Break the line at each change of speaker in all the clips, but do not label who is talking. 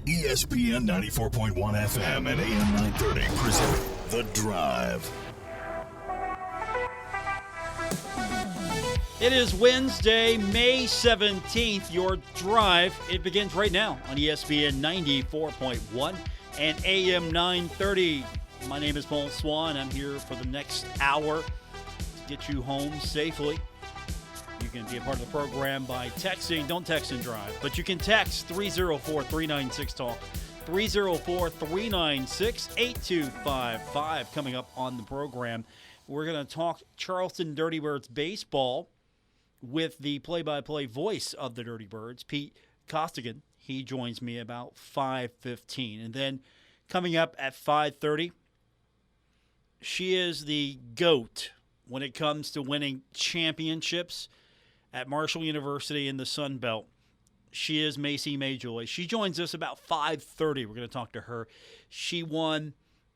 ESPN 94.1 FM and AM 930 present The Drive.
It is Wednesday, May 17th, your drive. It begins right now on ESPN 94.1 and AM 930. My name is Paul Swann. I'm here for the next hour to get you home safely. You can be a part of the program by texting. Don't text and drive, but you can text 304-396-TALK, 304-396-8255. Coming up on the program, we're going to talk Charleston Dirty Birds baseball with the play-by-play voice of the Dirty Birds, Pete Costigan. He joins me about 5:15. And then coming up at 5:30, she is the GOAT when it comes to winning championships at Marshall University in the Sun Belt. She is Macie Majoy. She joins us about 5:30. We're going to talk to her. She won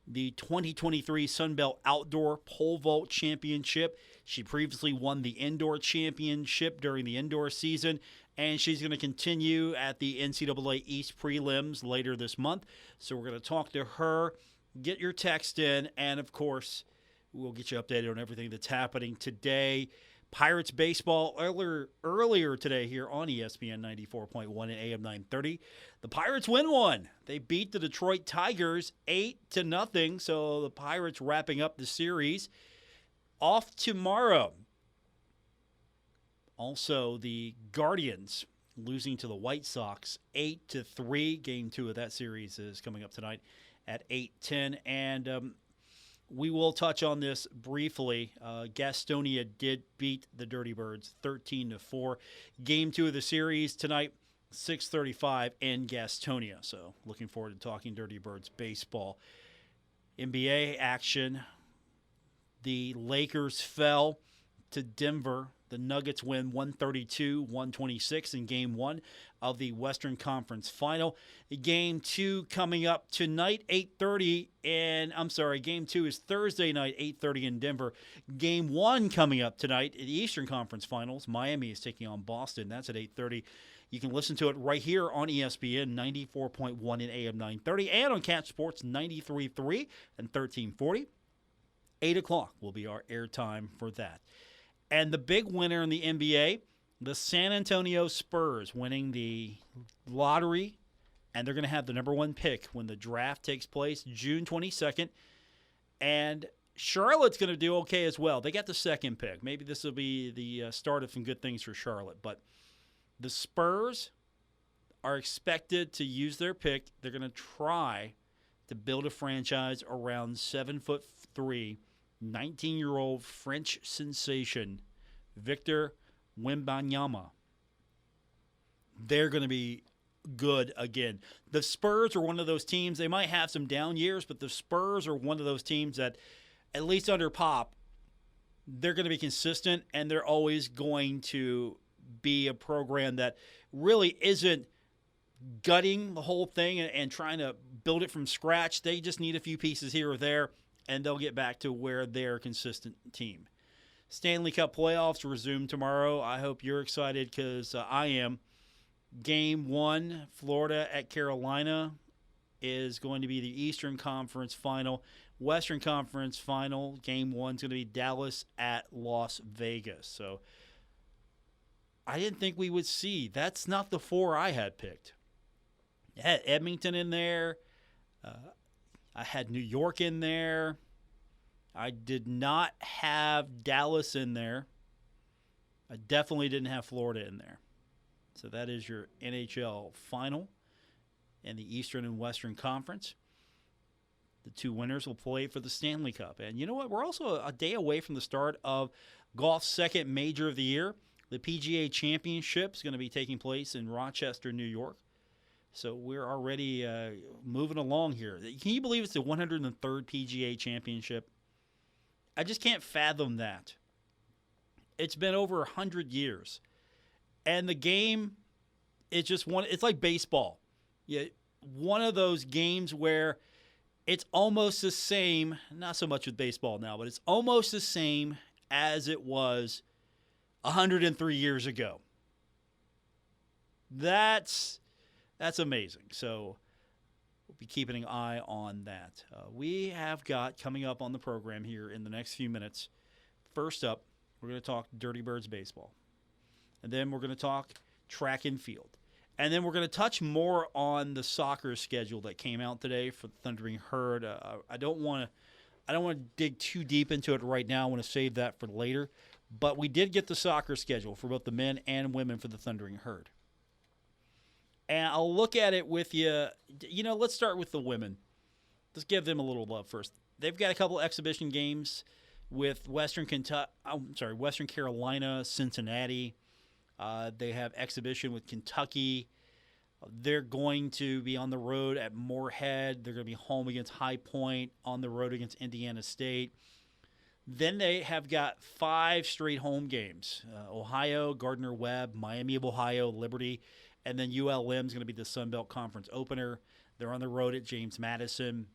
the 2023 Sun Belt Outdoor Pole Vault Championship. She previously won the Indoor Championship during the indoor season, and she's going to continue at the NCAA East Prelims later this month. So we're going to talk to her, get your text in, and, of course, we'll get you updated on everything that's happening today. Pirates baseball earlier today here on ESPN 94.1 and AM 930. The Pirates win one. They beat the Detroit Tigers 8-0. So the Pirates wrapping up the series. Off tomorrow. Also, the Guardians losing to the White Sox 8-3. Game 2 of that series is coming up tonight at 8:10. And we will touch on this briefly. Gastonia did beat the Dirty Birds 13-4. Game 2 of the series tonight, 6:35 in Gastonia. So looking forward to talking Dirty Birds baseball. NBA action. The Lakers fell to Denver. The Nuggets win 132-126 in Game 1 of the Western Conference Final. Game 2 coming up tonight, 8:30. Game 2 is Thursday night, 8:30 in Denver. Game 1 coming up tonight in the Eastern Conference Finals. Miami is taking on Boston. That's at 8:30. You can listen to it right here on ESPN 94.1 and AM 930 and on Catch Sports 93.3 and 1340. 8 o'clock will be our airtime for that. And the big winner in the NBA, the San Antonio Spurs winning the lottery, and they're going to have the number 1 pick when the draft takes place June 22nd. And Charlotte's going to do okay as well. They got the 2nd pick. Maybe this will be the start of some good things for Charlotte. But the Spurs are expected to use their pick. They're going to try to build a franchise around 7'3", 19-year-old French sensation Victor Wembanyama. They're going to be good again. The Spurs are one of those teams, they might have some down years, but the Spurs are one of those teams that, at least under Pop, they're going to be consistent, and they're always going to be a program that really isn't gutting the whole thing and trying to build it from scratch. They just need a few pieces here or there, and they'll get back to where they're a consistent team. Stanley Cup playoffs resume tomorrow. I hope you're excited because I am. Game 1, Florida at Carolina, is going to be the Eastern Conference Final. Western Conference Final, Game 1 is going to be Dallas at Las Vegas. So I didn't think we would see. That's not the 4 I had picked. I had Edmonton in there. I had New York in there. I did not have Dallas in there. I definitely didn't have Florida in there. So that is your NHL final in the Eastern and Western Conference. The 2 winners will play for the Stanley Cup. And you know what? We're also a day away from the start of golf's 2nd major of the year. The PGA Championship is going to be taking place in Rochester, New York. So we're already moving along here. Can you believe it's the 103rd PGA Championship? I just can't fathom that. It's been over 100 years. And the game is just one. It's like baseball. Yeah, one of those games where it's almost the same, not so much with baseball now, but it's almost the same as it was 103 years ago. That's amazing. So we'll be keeping an eye on that. We have got coming up on the program here in the next few minutes. First up, we're going to talk Dirty Birds baseball. And then we're going to talk track and field. And then we're going to touch more on the soccer schedule that came out today for the Thundering Herd. I don't want to dig too deep into it right now. I want to save that for later. But we did get the soccer schedule for both the men and women for the Thundering Herd. And I'll look at it with you. Let's start with the women. Let's give them a little love first. They've got a couple exhibition games with Western Carolina, Cincinnati. They have exhibition with Kentucky. They're going to be on the road at Moorhead. They're going to be home against High Point, on the road against Indiana State. Then they have got 5 straight home games. Ohio, Gardner-Webb, Miami of Ohio, Liberty, and then ULM is going to be the Sun Belt Conference opener. They're on the road at James Madison.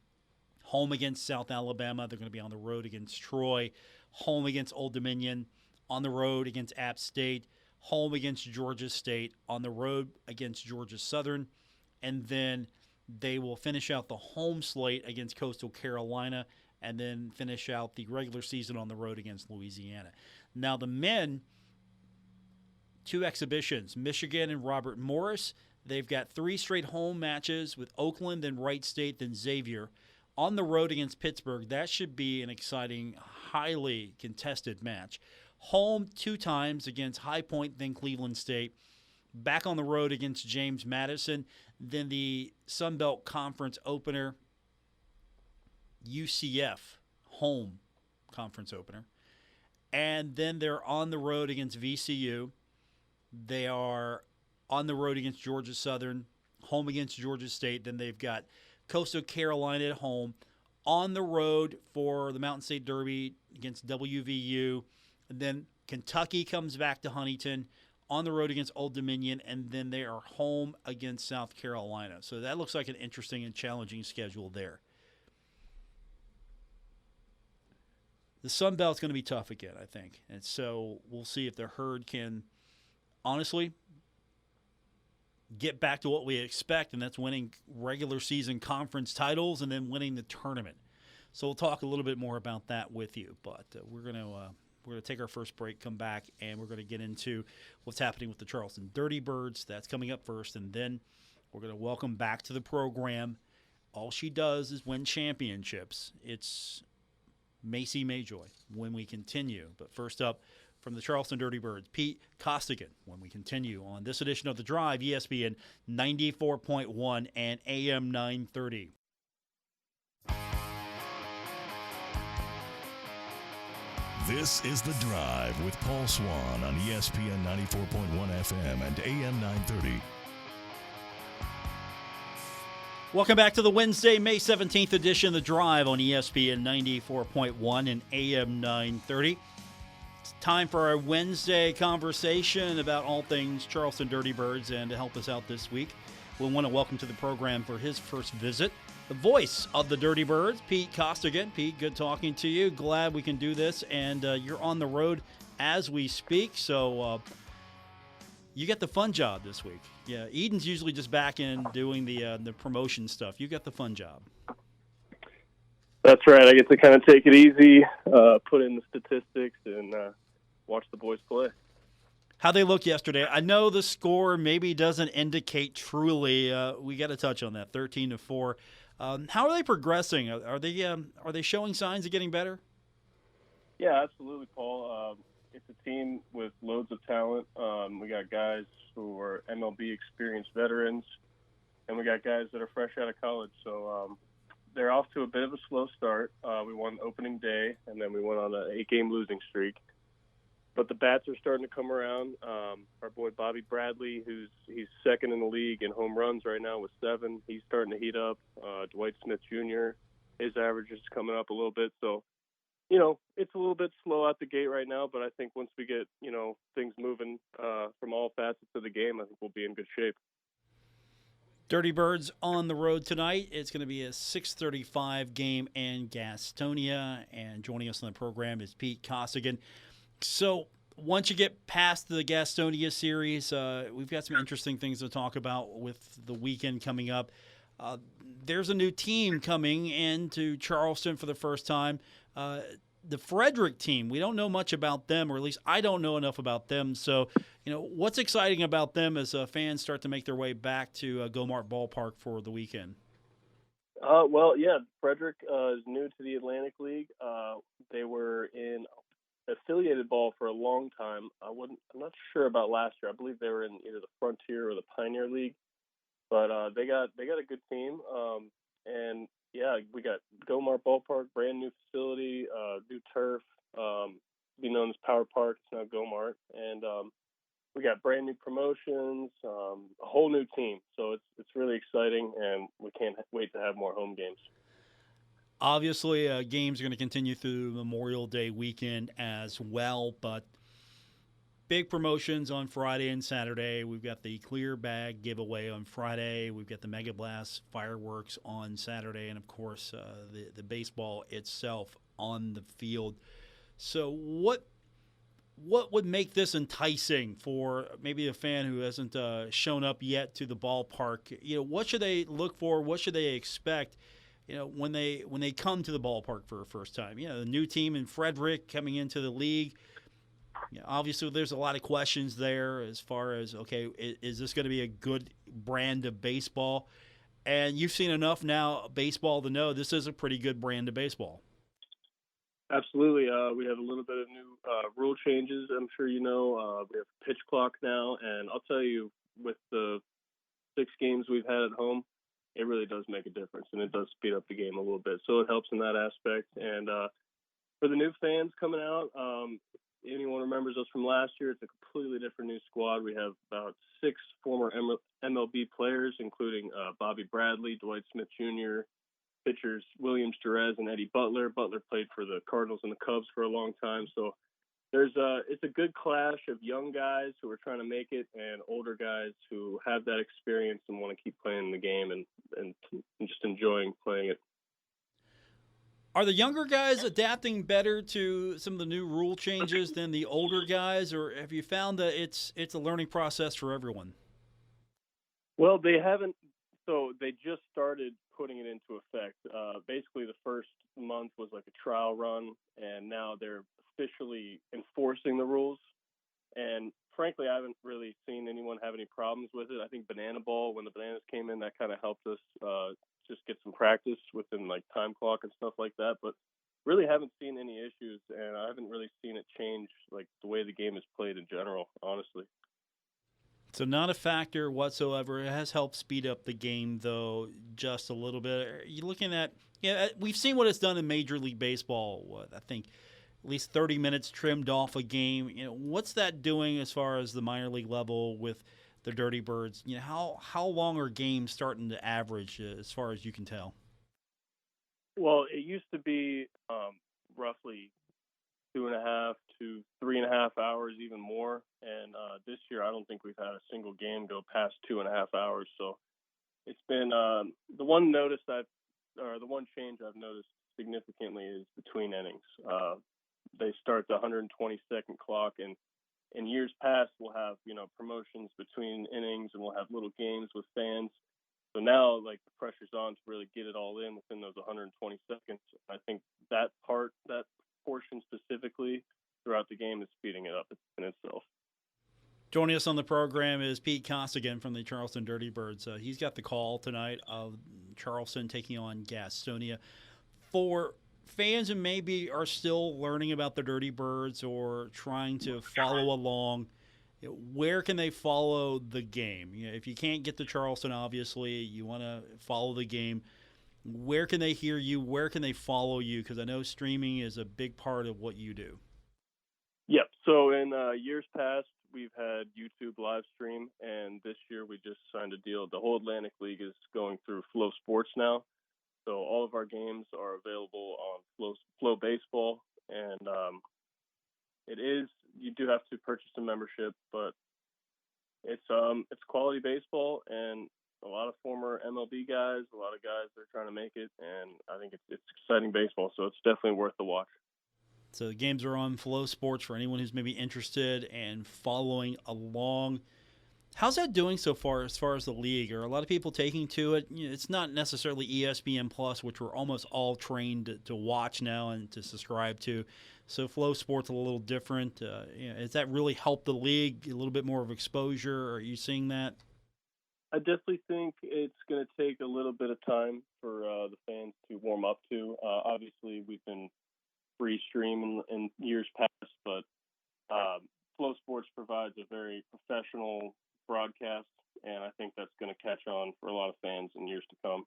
Home against South Alabama. They're going to be on the road against Troy. Home against Old Dominion. On the road against App State. Home against Georgia State. On the road against Georgia Southern. And then they will finish out the home slate against Coastal Carolina and then finish out the regular season on the road against Louisiana. Now the men, 2 exhibitions, Michigan and Robert Morris. They've got 3 straight home matches with Oakland, then Wright State, then Xavier. On the road against Pittsburgh, that should be an exciting, highly contested match. Home 2 times against High Point, then Cleveland State. Back on the road against James Madison. Then the Sun Belt Conference opener, UCF, home conference opener. And then they're on the road against VCU. They are on the road against Georgia Southern, home against Georgia State. Then they've got Coastal Carolina at home, on the road for the Mountain State Derby against WVU. And then Kentucky comes back to Huntington, on the road against Old Dominion, and then they are home against South Carolina. So that looks like an interesting and challenging schedule there. The Sun Belt's going to be tough again, I think. And so we'll see if the Herd can, honestly, get back to what we expect, and that's winning regular season conference titles and then winning the tournament. So we'll talk a little bit more about that with you. But we're going to take our first break, come back, and we're going to get into what's happening with the Charleston Dirty Birds. That's coming up first, and then we're going to welcome back to the program. All she does is win championships. It's Macie Majoy when we continue. But first up, from the Charleston Dirty Birds, Pete Costigan, when we continue on this edition of The Drive, ESPN 94.1 and AM 930.
This is The Drive with Paul Swann on ESPN 94.1 FM and AM 930.
Welcome back to the Wednesday, May 17th edition of The Drive on ESPN 94.1 and AM 930. It's time for our Wednesday conversation about all things Charleston Dirty Birds, and to help us out this week, we want to welcome to the program for his first visit, the voice of the Dirty Birds, Pete Costigan. Pete, good talking to you. Glad we can do this, and you're on the road as we speak, so you get the fun job this week. Yeah, Eden's usually just back in doing the promotion stuff. You got the fun job.
That's right. I get to kind of take it easy, put in the statistics, and watch the boys play.
How they look yesterday. I know the score maybe doesn't indicate truly. We got to touch on that, 13-4. How are they progressing? Are they showing signs of getting better?
Yeah, absolutely, Paul. It's a team with loads of talent. We got guys who are MLB experienced veterans, and we got guys that are fresh out of college. So they're off to a bit of a slow start. We won opening day, and then we went on an 8-game losing streak. But the bats are starting to come around. Our boy Bobby Bradley, he's second in the league in home runs right now with 7. He's starting to heat up. Dwight Smith Jr., his average is coming up a little bit. So, it's a little bit slow out the gate right now, but I think once we get, things moving from all facets of the game, I think we'll be in good shape.
Dirty Birds on the road tonight. It's going to be a 6:35 game in Gastonia, and joining us on the program is Pete Costigan. So once you get past the Gastonia series, we've got some interesting things to talk about with the weekend coming up. There's a new team coming into Charleston for the first time. The Frederick team, we don't know much about them, or at least I don't know enough about them. So, what's exciting about them as fans start to make their way back to Gomart Ballpark for the weekend?
Frederick is new to the Atlantic League. They were in affiliated ball for a long time. I'm not sure about last year. I believe they were in either the Frontier or the Pioneer League, but they got a good team. And yeah, we got Gomart Ballpark, brand new facility, new turf, be known as Power Park. It's now Gomart, and we got brand new promotions, a whole new team. So it's really exciting, and we can't wait to have more home games.
Obviously, games are going to continue through Memorial Day weekend as well, but big promotions on Friday and Saturday. We've got the clear bag giveaway on Friday. We've got the Mega Blast fireworks on Saturday, and of course, the baseball itself on the field. So, what would make this enticing for maybe a fan who hasn't shown up yet to the ballpark? What should they look for? What should they expect? When they come to the ballpark for the first time. The new team in Frederick coming into the league. Obviously, there's a lot of questions there as far as, okay, is this going to be a good brand of baseball? And you've seen enough now baseball to know this is a pretty good brand of baseball.
Absolutely. We have a little bit of new rule changes. I'm sure you know. We have a pitch clock now, and I'll tell you, with the 6 games we've had at home, it really does make a difference, and it does speed up the game a little bit. So it helps in that aspect. And for the new fans coming out, anyone remembers us from last year, it's a completely different new squad. We have about 6 former MLB players, including Bobby Bradley, Dwight Smith Jr., pitchers Williams Jerez and Eddie Butler. Butler played for the Cardinals and the Cubs for a long time. So it's a good clash of young guys who are trying to make it and older guys who have that experience and want to keep playing the game and just enjoying playing it.
Are the younger guys adapting better to some of the new rule changes than the older guys, or have you found that it's a learning process for everyone?
Well, they haven't. So they just started putting it into effect. Basically, the first month was like a trial run, and now they're officially enforcing the rules. And frankly, I haven't really seen anyone have any problems with it. I think banana ball, when the bananas came in, that kind of helped us just get some practice within like time clock and stuff like that. But really haven't seen any issues, and I haven't really seen it change like the way the game is played in general, honestly.
So not a factor whatsoever. It has helped speed up the game, though, just a little bit. Are you looking at, we've seen what it's done in Major League Baseball. I think at least 30 minutes trimmed off a game. What's that doing as far as the minor league level with the Dirty Birds? How long are games starting to average as far as you can tell?
Well, it used to be roughly 2.5 to 3.5 hours, even more. And this year, I don't think we've had a single game go past 2.5 hours. So it's been the one change I've noticed significantly is between innings. They start the 122nd clock, and in years past, we'll have promotions between innings, and we'll have little games with fans. So now, like, the pressure's on to really get it all in within those 120 seconds. I think that portion specifically throughout the game is speeding it up in itself.
Joining us on the program is Pete Costigan from the Charleston Dirty Birds. He's got the call tonight of Charleston taking on Gastonia. For fans who maybe are still learning about the Dirty Birds or trying to follow along, where can they follow the game? If you can't get to Charleston, obviously, you want to follow the game. Where can they hear you? Where can they follow you? Because I know streaming is a big part of what you do.
Yep. So in years past, we've had YouTube live stream, and this year we just signed a deal. The whole Atlantic League is going through Flow Sports now. So all of our games are available on Flow Baseball, and you do have to purchase a membership, but it's quality baseball, and a lot of former MLB guys, a lot of guys that are trying to make it, and I think it's exciting baseball, so it's definitely worth the watch.
So the games are on Flow Sports for anyone who's maybe interested in following along. How's that doing so far as the league? Are a lot of people taking to it? It's not necessarily ESPN Plus, which we're almost all trained to watch now and to subscribe to. So Flow Sports a little different. Has that really helped the league? A little bit more of exposure? Are you seeing that?
I definitely think it's going to take a little bit of time for the fans to warm up to. Obviously, we've been free stream in years past, but Flow Sports provides a very professional broadcast, and I think that's going to catch on for a lot of fans in years to come.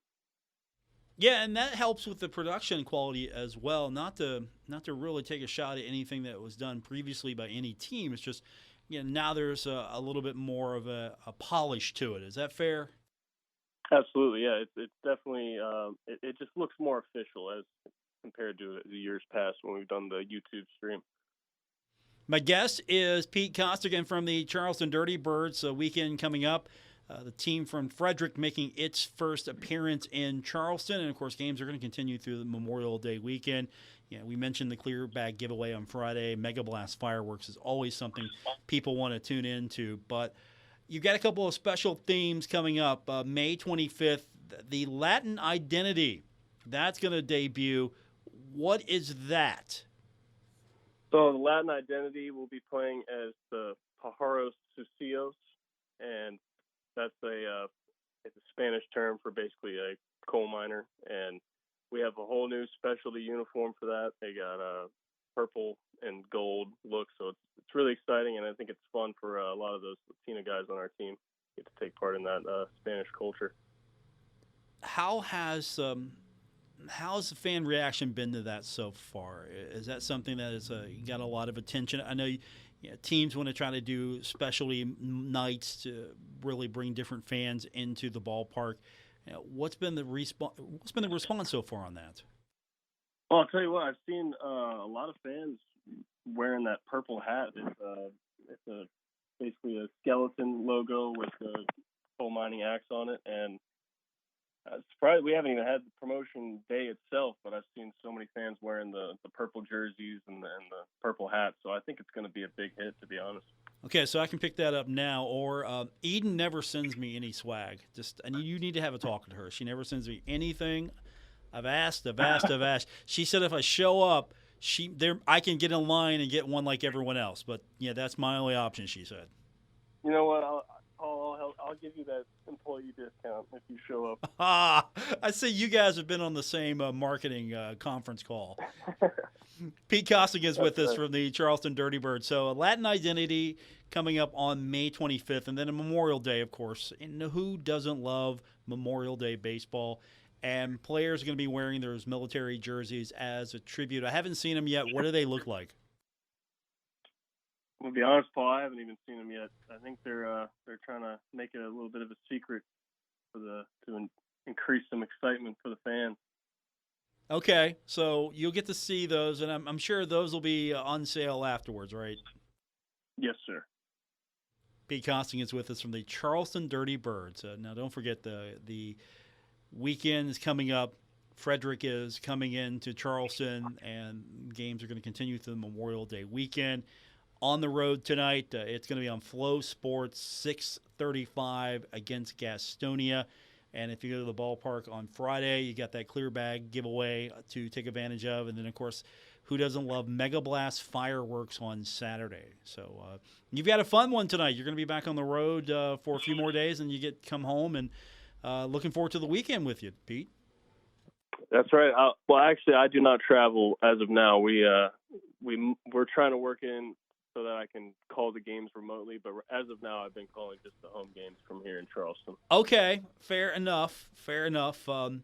Yeah, and that helps with the production quality as well. Not to really take a shot at anything that was done previously by any team. It's just now there's a little bit more of a polish to it. Is that fair?
Absolutely, yeah. It's definitely it just looks more official as compared to the years past when we've done the YouTube stream.
My guest is Pete Costigan from the Charleston Dirty Birds. Weekend coming up. The team from Frederick making its first appearance in Charleston. And, of course, games are going to continue through the Memorial Day weekend. We mentioned the clear bag giveaway on Friday. Mega Blast fireworks is always something people want to tune into. But you've got a couple of special themes coming up. May 25th, the Latin Identity. That's going to debut. What is that?
So the Latin Identity will be playing as the Pajaros Sucios, and that's it's a Spanish term for basically a coal miner. And we have a whole new specialty uniform for that. They got a purple and gold look, so it's really exciting, and I think it's fun for a lot of those Latina guys on our team get to take part in that Spanish culture.
How's the fan reaction been to that so far? Is that something that has got a lot of attention? I know teams want to try to do specialty nights to really bring different fans into the ballpark. What's been the response so far on that?
Well, I'll tell you what, I've seen a lot of fans wearing that purple hat. It's basically a skeleton logo with the coal mining axe on it, and surprised we haven't even had the promotion day itself, but I've seen so many fans wearing the purple jerseys and the purple hats, so I think it's going to be a big hit, to be honest.
Okay, so I can pick that up now. Or Eden never sends me any swag. You need to have a talk with her. She never sends me anything. I've asked. She said if I show up, I can get in line and get one like everyone else. But that's my only option. She said.
You know what? I'll give you that employee discount if you show up.
I see you guys have been on the same marketing conference call. Pete Costigan is with us from the Charleston Dirty Birds. So a Latin Identity coming up on May 25th, and then a Memorial Day, of course. And who doesn't love Memorial Day baseball? And players are going to be wearing those military jerseys as a tribute. I haven't seen them yet. What do they look like?
To be honest, Paul, I haven't even seen them yet. I think they're trying to make it a little bit of a secret to increase some excitement for the fans.
Okay, so you'll get to see those, and I'm sure those will be on sale afterwards, right?
Yes, sir.
Pete Costigan is with us from the Charleston Dirty Birds. Now, don't forget the weekend is coming up. Frederick is coming into Charleston, and games are going to continue through the Memorial Day weekend. On the road tonight, it's going to be on Flow Sports, 6:35 against Gastonia. And if you go to the ballpark on Friday, you got that clear bag giveaway to take advantage of. And then, of course, who doesn't love Mega Blast fireworks on Saturday? So you've got a fun one tonight. You're going to be back on the road for a few more days, and you come home. And looking forward to the weekend with you, Pete.
That's right. Well, actually, I do not travel as of now. We're trying to work in so that I can call the games remotely. But as of now, I've been calling just the home games from here in Charleston.
Okay, fair enough. We'll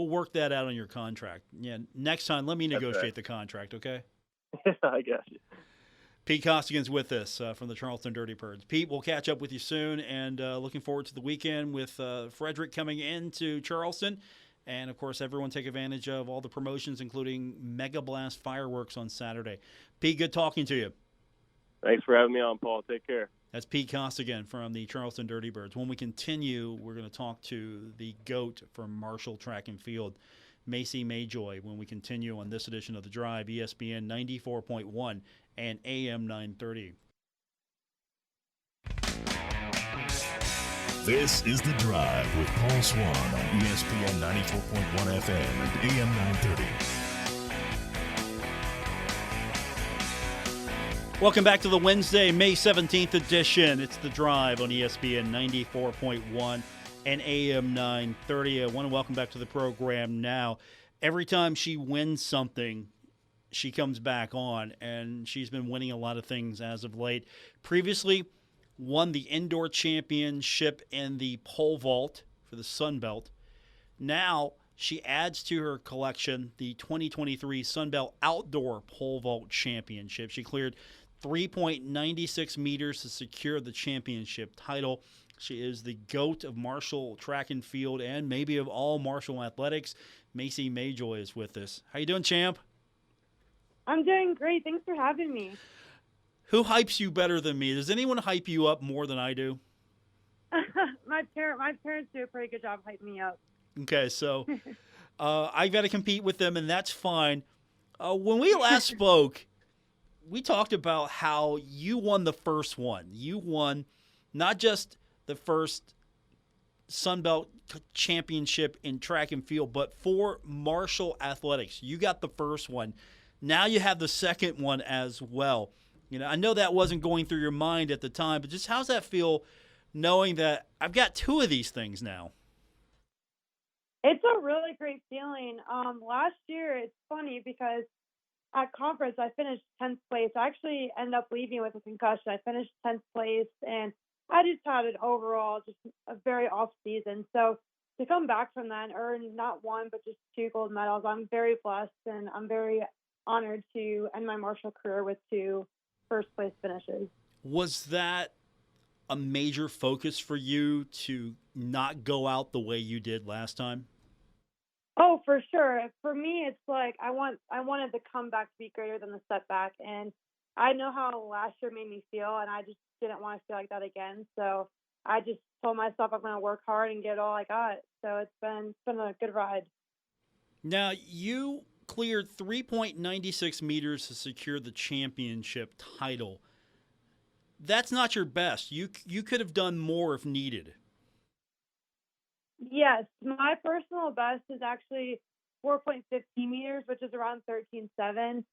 work that out on your contract. Yeah, next time, let me negotiate the contract, okay?
I got you.
Pete Costigan's with us from the Charleston Dirty Birds. Pete, we'll catch up with you soon, and looking forward to the weekend with Frederick coming into Charleston. And, of course, everyone take advantage of all the promotions, including Mega Blast fireworks on Saturday. Pete, good talking to you.
Thanks for having me on, Paul. Take care.
That's Pete Costigan from the Charleston Dirty Birds. When we continue, we're going to talk to the GOAT from Marshall Track and Field, Macie Majoy, when we continue on this edition of The Drive, ESPN 94.1 and AM 930.
This is The Drive with Paul Swann on ESPN 94.1 FM and AM 930.
Welcome back to the Wednesday, May 17th edition. It's The Drive on ESPN 94.1 and AM 930. I want to welcome back to the program now. Every time she wins something, she comes back on, and she's been winning a lot of things as of late. Previously, won the indoor championship in the pole vault for the Sun Belt. Now she adds to her collection the 2023 Sun Belt Outdoor Pole Vault Championship. She cleared 3.96 meters to secure the championship title. She is the GOAT of Marshall track and field and maybe of all Marshall athletics. Macie Majoy is with us. How you doing, champ?
I'm doing great. Thanks for having me.
Who hypes you better than me? Does anyone hype you up more than I do?
My parents do a pretty good job hyping me up.
Okay, so I got to compete with them, and that's fine. When we last spoke, we talked about how you won the first one. You won not just the first Sun Belt championship in track and field, but for Marshall athletics. You got the first one. Now you have the second one as well. You know, I know that wasn't going through your mind at the time, but just how's that feel knowing that I've got two of these things now?
It's a really great feeling. Last year, it's funny because at conference, I finished 10th place. I actually ended up leaving with a concussion. I finished 10th place, and I just had an overall just a very off season. So to come back from that and earn not one, but just 2 gold medals, I'm very blessed, and I'm very honored to end my Marshall career with 2 first-place finishes. Was
that a major focus for you to not go out the way you did last time?
Oh, for sure. For me, it's like I wanted the comeback to be greater than the setback, and I know how last year made me feel, and I just didn't want to feel like that again. So I just told myself I'm going to work hard and get all I got. So it's been a good ride. Now,
you cleared 3.96 meters to secure the championship title. That's not your best. You could have done more if needed.
Yes, my personal best is actually 4.15 meters, which is around 13.7.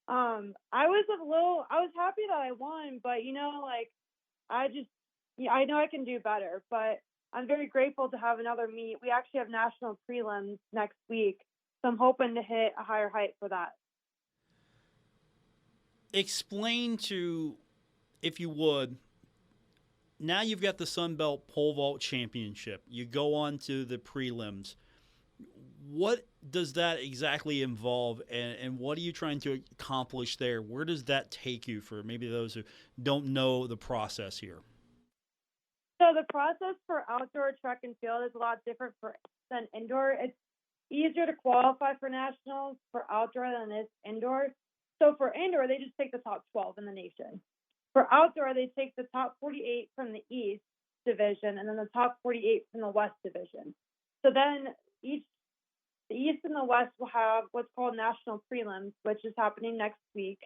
I was happy that I won, but I know I can do better. But I'm very grateful to have another meet. We actually have national prelims next week, so I'm hoping to hit a higher height for that.
Explain to, if you would, now you've got the Sun Belt Pole Vault Championship. You go on to the prelims. What does that exactly involve, and what are you trying to accomplish there? Where does that take you for maybe those who don't know the process here?
So the process for outdoor track and field is a lot different than indoor. It's easier to qualify for nationals for outdoor than it is indoor. So for indoor, they just take the top 12 in the nation. For outdoor, they take the top 48 from the East Division and then the top 48 from the West Division. So then the East and the West will have what's called national prelims, which is happening next week.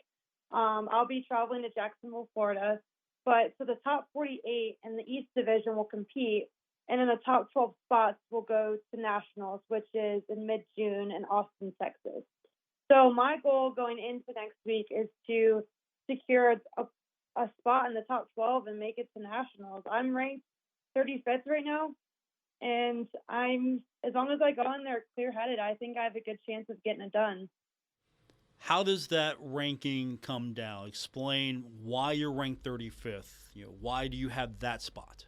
I'll be traveling to Jacksonville, Florida. But so the top 48 in the East Division will compete, and then the top 12 spots will go to nationals, which is in mid-June in Austin, Texas. So my goal going into next week is to secure a spot in the top 12 and make it to nationals. I'm ranked 35th right now, and as long as I go in there clear-headed, I think I have a good chance of getting it done.
How does that ranking come down? Explain why you're ranked 35th. Why do you have that spot?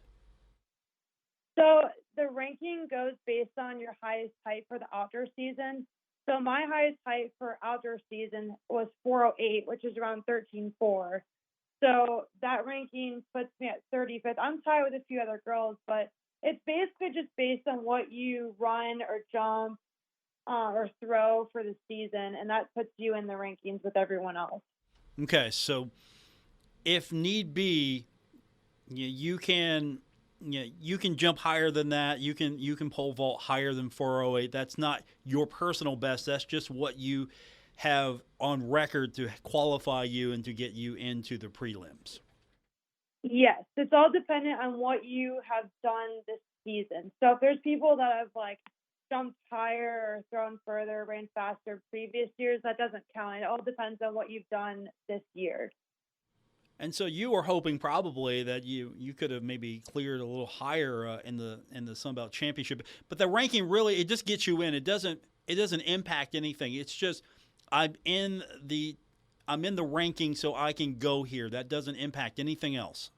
So the ranking goes based on your highest height for the outdoor season. So my highest height for outdoor season was 408, which is around 13.4. So that ranking puts me at 35th. I'm tied with a few other girls, but it's basically just based on what you run or jump or throw for the season, and that puts you in the rankings with everyone else. Okay, so if need be, you can jump higher than that. You can pole vault higher than 408. That's not your personal best. That's just what you have on record to qualify you and to get you into the prelims. Yes, it's all dependent on what you have done this season. So if there's people that have like jumped higher or thrown further, ran faster previous years, that doesn't count. It all depends on what you've done this year.
And so you were hoping probably that you could have maybe cleared a little higher in the Sun Belt Championship, but the ranking really it just gets you in. It doesn't impact anything. It's just I'm in the I'm in the ranking, so I can go here. That doesn't impact anything else.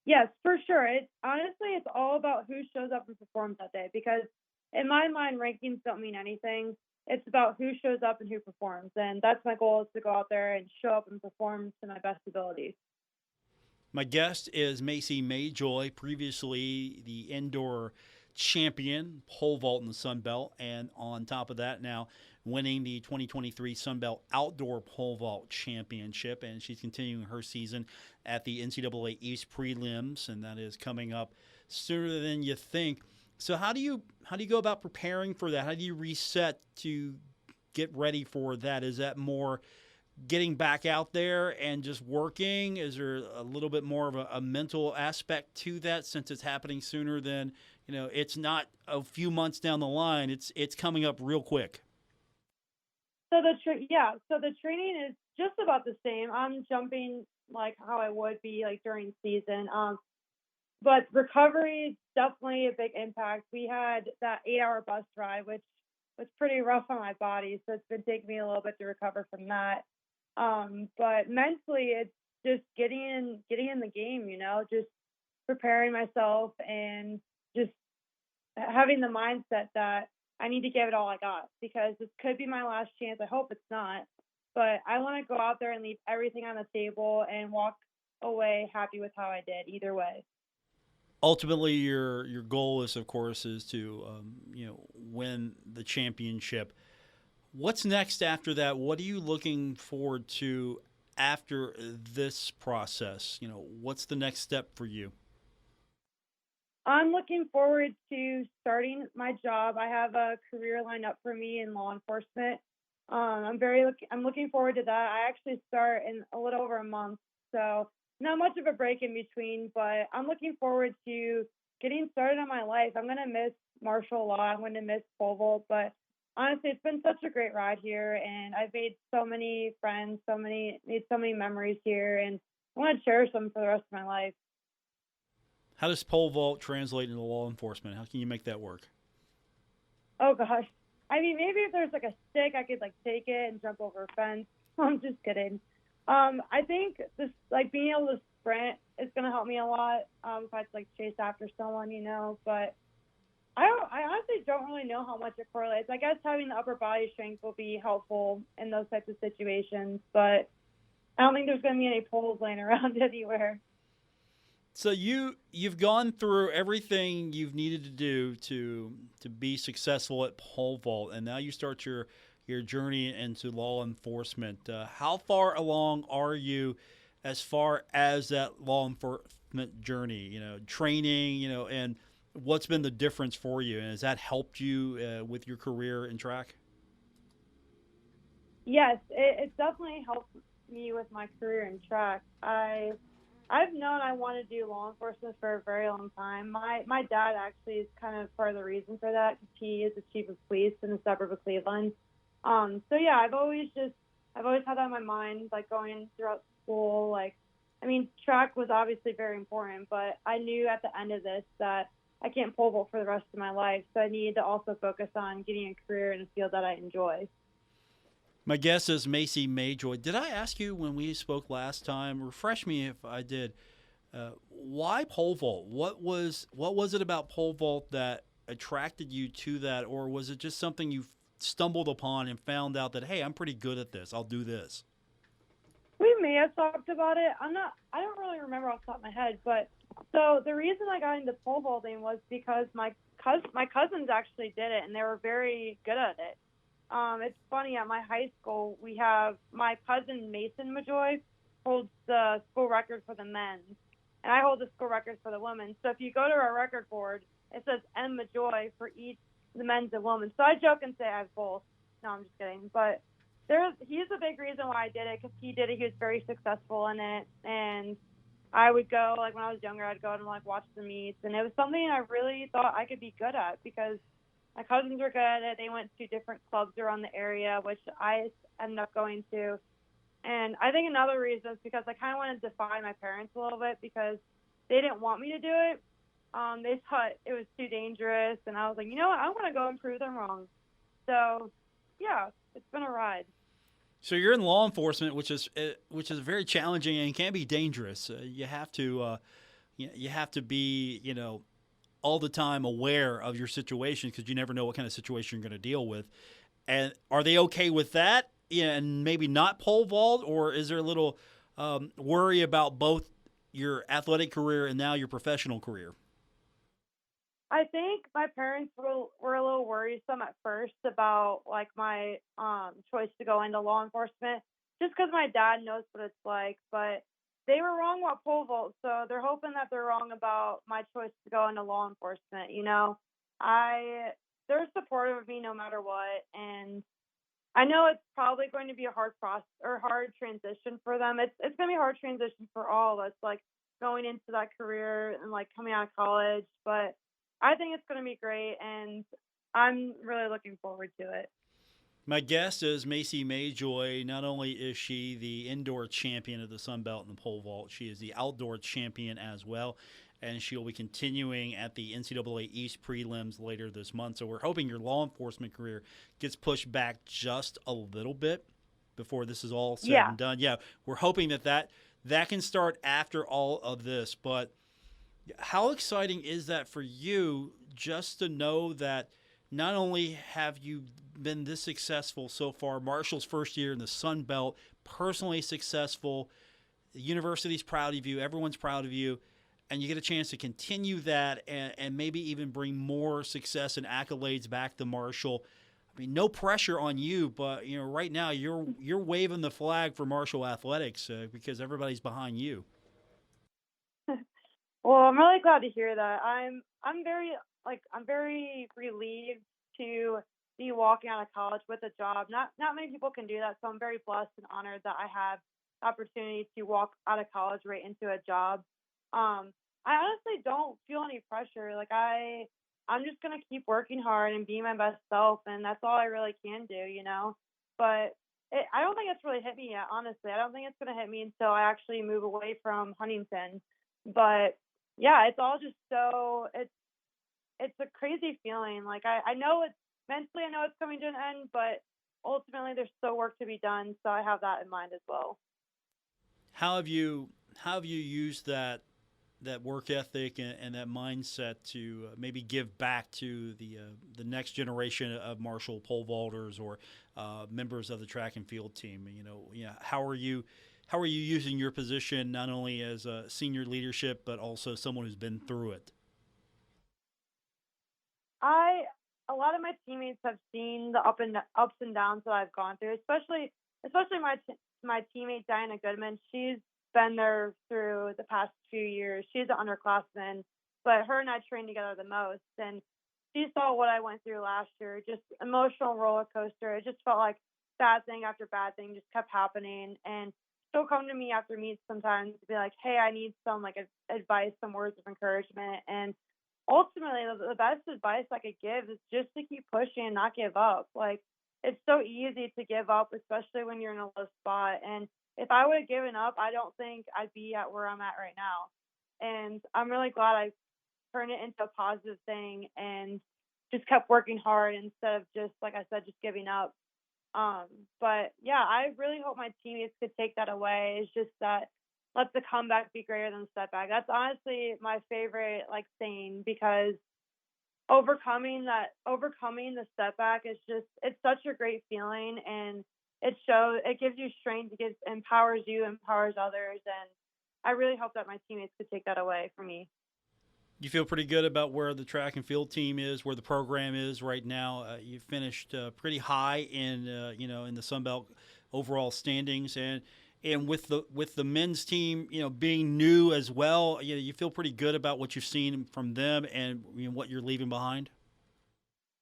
Yes, for sure. It's all about who shows up and performs that day because in my mind rankings don't mean anything. It's about who shows up and who performs. And that's my goal is to go out there and show up and perform to my best abilities.
My guest is Macie Majoy, previously the indoor champion, pole vault in the Sun Belt, and on top of that, now winning the 2023 Sun Belt Outdoor Pole Vault Championship. And she's continuing her season at the NCAA East Prelims, and that is coming up sooner than you think. So how do you go about preparing for that? How do you reset to get ready for that? Is that more getting back out there and just working? Is there a little bit more of a mental aspect to that since it's happening sooner than, it's not a few months down the line. It's coming up real quick.
So the training is just about the same. I'm jumping like how I would be like during season. But recovery is definitely a big impact. We had that 8-hour bus ride, which was pretty rough on my body. So it's been taking me a little bit to recover from that. But mentally, it's just getting in the game, just preparing myself and just having the mindset that I need to give it all I got because this could be my last chance. I hope it's not, but I want to go out there and leave everything on the table and walk away happy with how I did either way.
Ultimately, your goal is, of course, to win the championship. What's next after that? What are you looking forward to after this process? What's the next step for you?
I'm looking forward to starting my job. I have a career lined up for me in law enforcement. I'm looking forward to that. I actually start in a little over a month, so not much of a break in between, but I'm looking forward to getting started on my life. I'm going to miss martial law. I'm going to miss pole vault, but honestly, it's been such a great ride here, and I've made so many friends, made so many memories here, and I want to cherish them for the rest of my life.
How does pole vault translate into law enforcement? How can you make that work?
Oh gosh, I mean, maybe if there's like a stick, I could like take it and jump over a fence. I'm just kidding. I think this like being able to sprint is going to help me a lot. If I have to like chase after someone, but I honestly don't really know how much it correlates. I guess having the upper body strength will be helpful in those types of situations, but I don't think there's going to be any poles laying around anywhere.
So you've gone through everything you've needed to do to be successful at pole vault, and now you start your journey into law enforcement. How far along are you as far as that law enforcement journey? Training, and what's been the difference for you? And has that helped you with your career in track?
Yes, it definitely helped me with my career in track. I've known I want to do law enforcement for a very long time. My dad actually is kind of part of the reason for that because he is the chief of police in the suburb of Cleveland. So yeah, I've always had that on my mind, like going throughout school. Track was obviously very important, but I knew at the end of this that I can't pole vault for the rest of my life. So I needed to also focus on getting a career in a field that I enjoy.
My guess is Macie Majoy. Did I ask you when we spoke last time? Refresh me if I did. Why pole vault? What was it about pole vault that attracted you to that, or was it just something you stumbled upon and found out that, hey, I'm pretty good at this, I'll do this?
We may have talked about it. I don't really remember off the top of my head, but so the reason I got into pole vaulting was because my cousins actually did it and they were very good at it. It's funny, at my high school, we have my cousin Macie Majoy holds the school record for the men's, and I hold the school record for the women. So if you go to our record board, it says M Majoy for each, the men's and women's. So I joke and say I have both. No, I'm just kidding. But he's a big reason why I did it, because he did it. He was very successful in it, and I would go, like when I was younger, I'd go and like watch the meets, and it was something I really thought I could be good at because my cousins were good at it. They went to different clubs around the area, which I ended up going to. And I think another reason is because I kind of wanted to defy my parents a little bit because they didn't want me to do it. They thought it was too dangerous, and I was like, you know what, I want to go and prove them wrong. So, yeah, it's been a ride.
So you're in law enforcement, which is very challenging and can be dangerous. You have to be all the time aware of your situation because you never know what kind of situation you're going to deal with. And are they okay with that? Yeah, and maybe not pole vault, or is there a little worry about both your athletic career and now your professional career?
I think my parents were a little worrisome at first about like my choice to go into law enforcement, just because my dad knows what it's like. But they were wrong about pole vault, so they're hoping that they're wrong about my choice to go into law enforcement. I they're supportive of me no matter what, and I know it's probably going to be a hard process or hard transition for them. It's going to be a hard transition for all of us, like going into that career and like coming out of college. But I think it's going to be great, and I'm really looking forward to it.
My guest is Macie Majoy. Not only is she the indoor champion of the Sun Belt in the pole vault, she is the outdoor champion as well. And she'll be continuing at the NCAA East Prelims later this month. So we're hoping your law enforcement career gets pushed back just a little bit before this is all said
Yeah.
and done. Yeah, we're hoping that can start after all of this. But how exciting is that for you just to know that not only have you been this successful so far, Marshall's first year in the Sun Belt, personally successful, the university's proud of you, everyone's proud of you, and you get a chance to continue that and maybe even bring more success and accolades back to Marshall. I mean, no pressure on you, but right now you're waving the flag for Marshall athletics because everybody's behind you.
Well, I'm really glad to hear that. I'm very relieved to be walking out of college with a job. Not many people can do that, so I'm very blessed and honored that I have the opportunity to walk out of college right into a job. I honestly don't feel any pressure. I'm just gonna keep working hard and be my best self, and that's all I really can do. But I don't think it's really hit me yet. Honestly, I don't think it's gonna hit me until I actually move away from Huntington. But yeah, it's all just it's a crazy feeling. Like I know it's mentally, I know it's coming to an end, but ultimately there's still work to be done. So I have that in mind as well.
How have you used that work ethic and that mindset to maybe give back to the next generation of Marshall pole vaulters or members of the track and field team? How are you using your position not only as a senior leadership but also someone who's been through it?
A lot of my teammates have seen the ups and downs that I've gone through, especially my teammate Diana Goodman. She's been there through the past few years. She's an underclassman, but her and I trained together the most, and she saw what I went through last year. Just emotional roller coaster. It just felt like bad thing after bad thing just kept happening, and she'll come to me after meets sometimes to be like, "Hey, I need some like advice, some words of encouragement," and ultimately the best advice I could give is just to keep pushing and not give up. Like it's so easy to give up, especially when you're in a low spot. And if I would have given up, I don't think I'd be at where I'm at right now. And I'm really glad I turned it into a positive thing and just kept working hard instead of just like I said, just giving up. But yeah, I really hope my teammates could take that away. It's just that let the comeback be greater than the setback. That's honestly my favorite like saying because overcoming the setback is just it's such a great feeling and it gives you strength, empowers you, empowers others, and I really hope that my teammates could take that away from me.
You feel pretty good about where the track and field team is, where the program is right now. You finished pretty high in the Sun Belt overall standings, and with the men's team, being new as well. You feel pretty good about what you've seen from them and what you're leaving behind.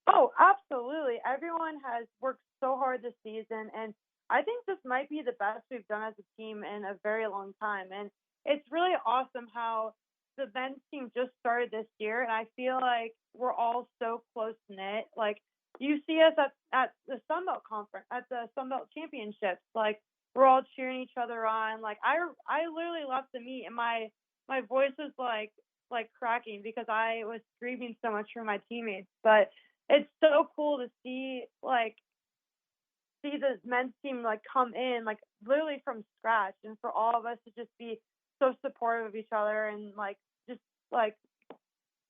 Oh, absolutely. Everyone has worked so hard this season, and I think this might be the best we've done as a team in a very long time. And it's really awesome how the men's team just started this year, and I feel like we're all so close-knit. Like, you see us at the Sun Belt Conference, at the Sun Belt Championships, like, we're all cheering each other on. Like, I literally left the meet, and my voice was, like cracking because I was screaming so much for my teammates. But it's so cool to see the men's team, like, come in, like, literally from scratch, and for all of us to just be so supportive of each other and, like, just, like,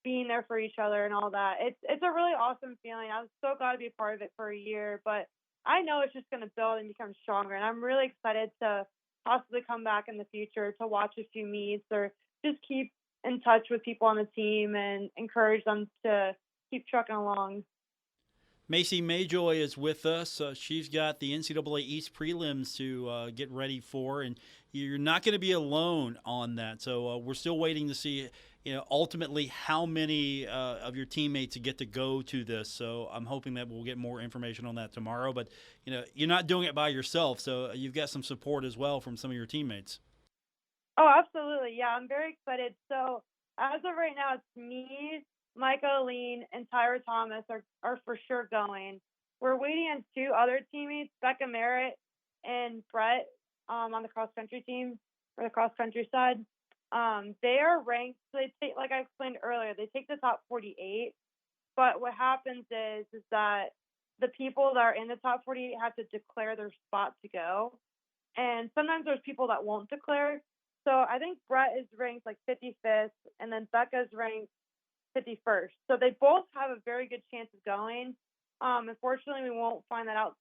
being there for each other and all that. It's a really awesome feeling. I was so glad to be a part of it for a year, but I know it's just going to build and become stronger, and I'm really excited to possibly come back in the future to watch a few meets or just keep in touch with people on the team and encourage them to keep trucking along.
Macie Majoy is with us. She's got the NCAA East Prelims to get ready for, and you're not going to be alone on that. So we're still waiting to see, ultimately how many of your teammates get to go to this. So I'm hoping that we'll get more information on that tomorrow. But you're not doing it by yourself, so you've got some support as well from some of your teammates.
Oh, absolutely. Yeah, I'm very excited. So as of right now, it's me, Micah Lean, and Tyra Thomas are for sure going. We're waiting on two other teammates, Becca Merritt and Brett, on the cross-country team, or the cross-country side. They are ranked, so they take, like I explained earlier, they take the top 48. But what happens is that the people that are in the top 48 have to declare their spot to go. And sometimes there's people that won't declare. So I think Brett is ranked like 55th, and then Becca's ranked 51st. So they both have a very good chance of going. Unfortunately, we won't find that out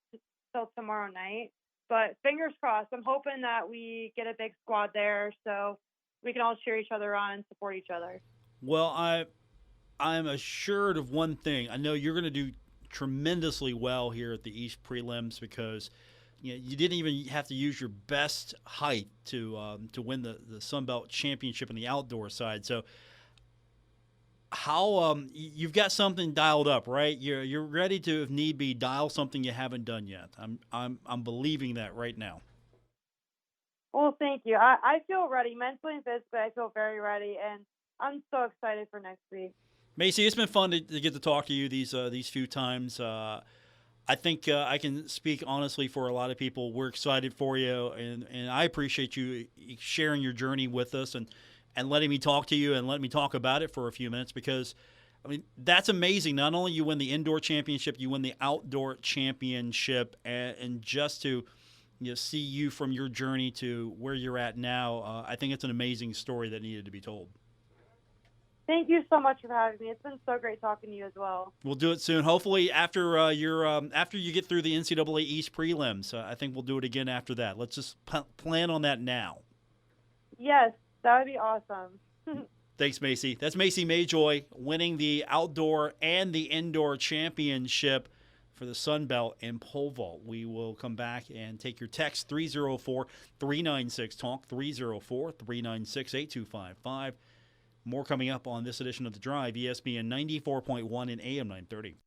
till tomorrow night. But fingers crossed. I'm hoping that we get a big squad there so we can all cheer each other on and support each other.
Well, I'm assured of one thing. I know you're going to do tremendously well here at the East Prelims because you didn't even have to use your best height to win the Sun Belt Championship in the outdoor side. So how you've got something dialed up, right? You're ready to, if need be, dial something you haven't done yet. I'm believing that right now.
Well, thank you. I feel ready mentally and physically. I feel very ready, and I'm so excited for next week.
Macie, it's been fun to get to talk to you these few times. I think I can speak honestly for a lot of people. We're excited for you, and I appreciate you sharing your journey with us and letting me talk to you and letting me talk about it for a few minutes because, I mean, that's amazing. Not only you win the indoor championship, you win the outdoor championship, and just to see you from your journey to where you're at now, I think it's an amazing story that needed to be told.
Thank you so much for having me. It's been so great talking to you as well.
We'll do it soon. Hopefully after after you get through the NCAA East Prelims. I think we'll do it again after that. Let's just plan on that now.
Yes, that would be awesome.
Thanks, Macie. That's Macie Majoy winning the outdoor and the indoor championship for the Sun Belt in pole vault. We will come back and take your text 304-396-TALK, 304-396-8255. More coming up on this edition of The Drive, ESPN 94.1 and AM 930.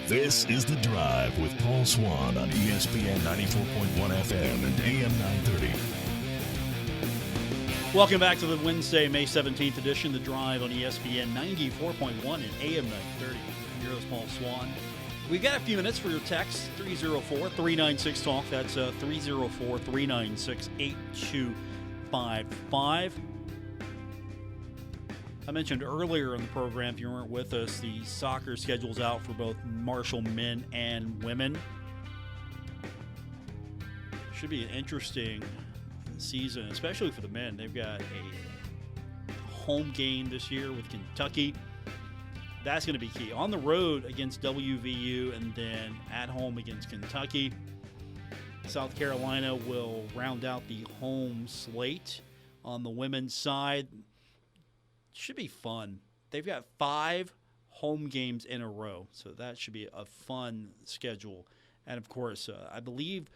This is The Drive with Paul Swann on ESPN 94.1 FM and AM 930.
Welcome back to the Wednesday, May 17th edition, The Drive on ESPN 94.1 and AM 930. I'm your host, Paul Swann. We've got a few minutes for your text, 304-396-TALK. That's 304-396-8255. I mentioned earlier in the program, if you weren't with us, the soccer schedule's out for both Marshall men and women. Should be an interesting season, especially for the men. They've got a home game this year with Kentucky. That's going to be key. On the road against WVU and then at home against Kentucky. South Carolina will round out the home slate. On the women's side, should be fun. They've got 5 home games in a row, so that should be a fun schedule. And, of course, I believe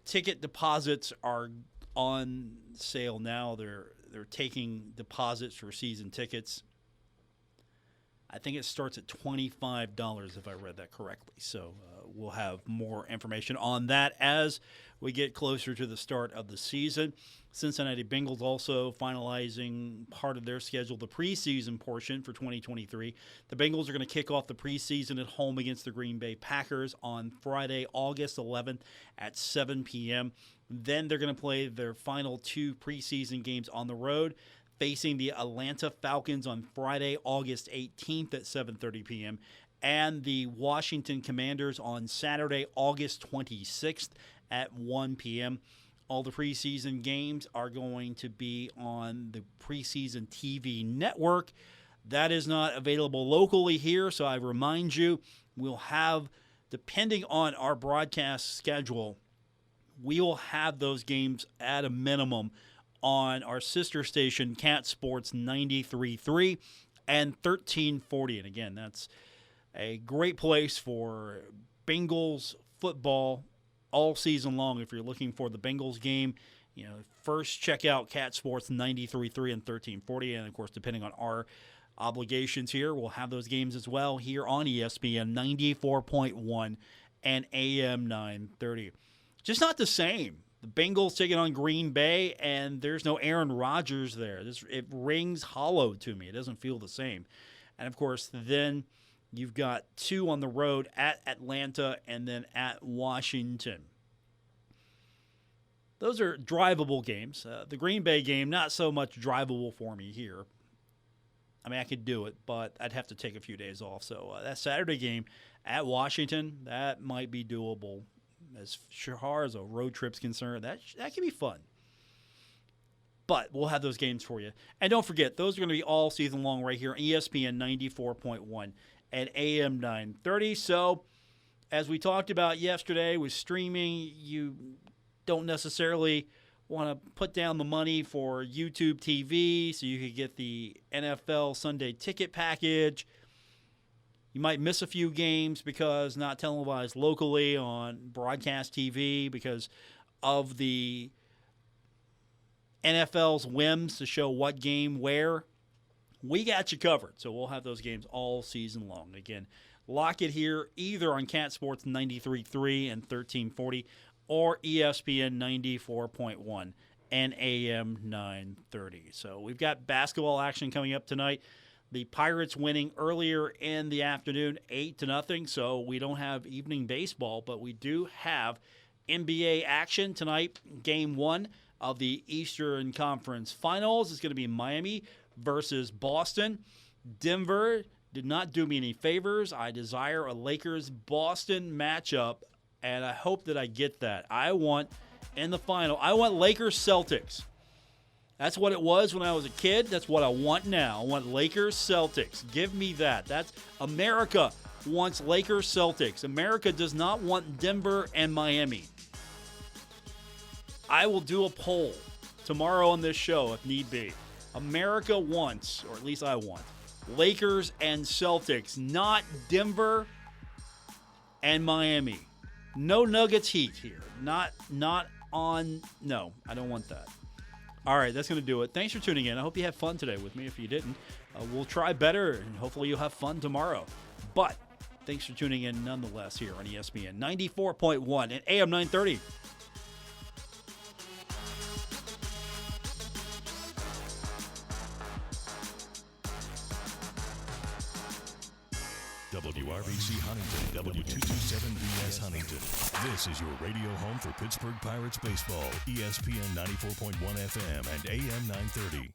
ticket deposits are on sale now. They're taking deposits for season tickets. I think it starts at $25 if I read that correctly. So we'll have more information on that as we get closer to the start of the season. Cincinnati Bengals also finalizing part of their schedule, the preseason portion for 2023. The Bengals are going to kick off the preseason at home against the Green Bay Packers on Friday, August 11th at 7 p.m. Then they're going to play their final 2 preseason games on the road, facing the Atlanta Falcons on Friday, August 18th at 7:30 p.m., and the Washington Commanders on Saturday, August 26th at 1 p.m. All the preseason games are going to be on the preseason TV network. That is not available locally here, so I remind you, we'll have, depending on our broadcast schedule, we will have those games at a minimum on our sister station, Cat Sports 93.3 and 1340. And again, that's a great place for Bengals football all season long. If you're looking for the Bengals game, first check out Cat Sports 93.3 and 1340. And, of course, depending on our obligations here, we'll have those games as well here on ESPN 94.1 and AM 930. Just not the same. The Bengals taking on Green Bay, and there's no Aaron Rodgers there. It rings hollow to me. It doesn't feel the same. And, of course, then you've got 2 on the road at Atlanta and then at Washington. Those are drivable games. The Green Bay game, not so much drivable for me here. I mean, I could do it, but I'd have to take a few days off. So that Saturday game at Washington, that might be doable. As far as a road trip's concerned, that can be fun. But we'll have those games for you. And don't forget, those are going to be all season long right here on ESPN 94.1 and AM 930. So, as we talked about yesterday with streaming, you don't necessarily want to put down the money for YouTube TV so you could get the NFL Sunday ticket package. You might miss a few games because not televised locally on broadcast TV because of the NFL's whims to show what game where. We got you covered, so we'll have those games all season long. Again, lock it here either on Cat Sports 93.3 and 1340 or ESPN 94.1 and AM 930. So we've got basketball action coming up tonight. The Pirates winning earlier in the afternoon, 8-0, so we don't have evening baseball, but we do have NBA action tonight. Game 1 of the Eastern Conference Finals is going to be Miami versus Boston. Denver did not do me any favors. I desire a Lakers-Boston matchup, and I hope that I get that. I want, in the final, I want Lakers-Celtics. That's what it was when I was a kid. That's what I want now. I want Lakers-Celtics. Give me that. That's America wants Lakers-Celtics. America does not want Denver and Miami. I will do a poll tomorrow on this show if need be. America wants, or at least I want, Lakers and Celtics, not Denver and Miami. No Nuggets Heat here. Not on. No, I don't want that. All right, that's going to do it. Thanks for tuning in. I hope you had fun today with me. If you didn't, we'll try better, and hopefully you'll have fun tomorrow. But thanks for tuning in nonetheless here on ESPN 94.1 and AM 930.
WRVC Huntington, W227BS Huntington. This is your radio home for Pittsburgh Pirates baseball, ESPN 94.1 FM and AM 930.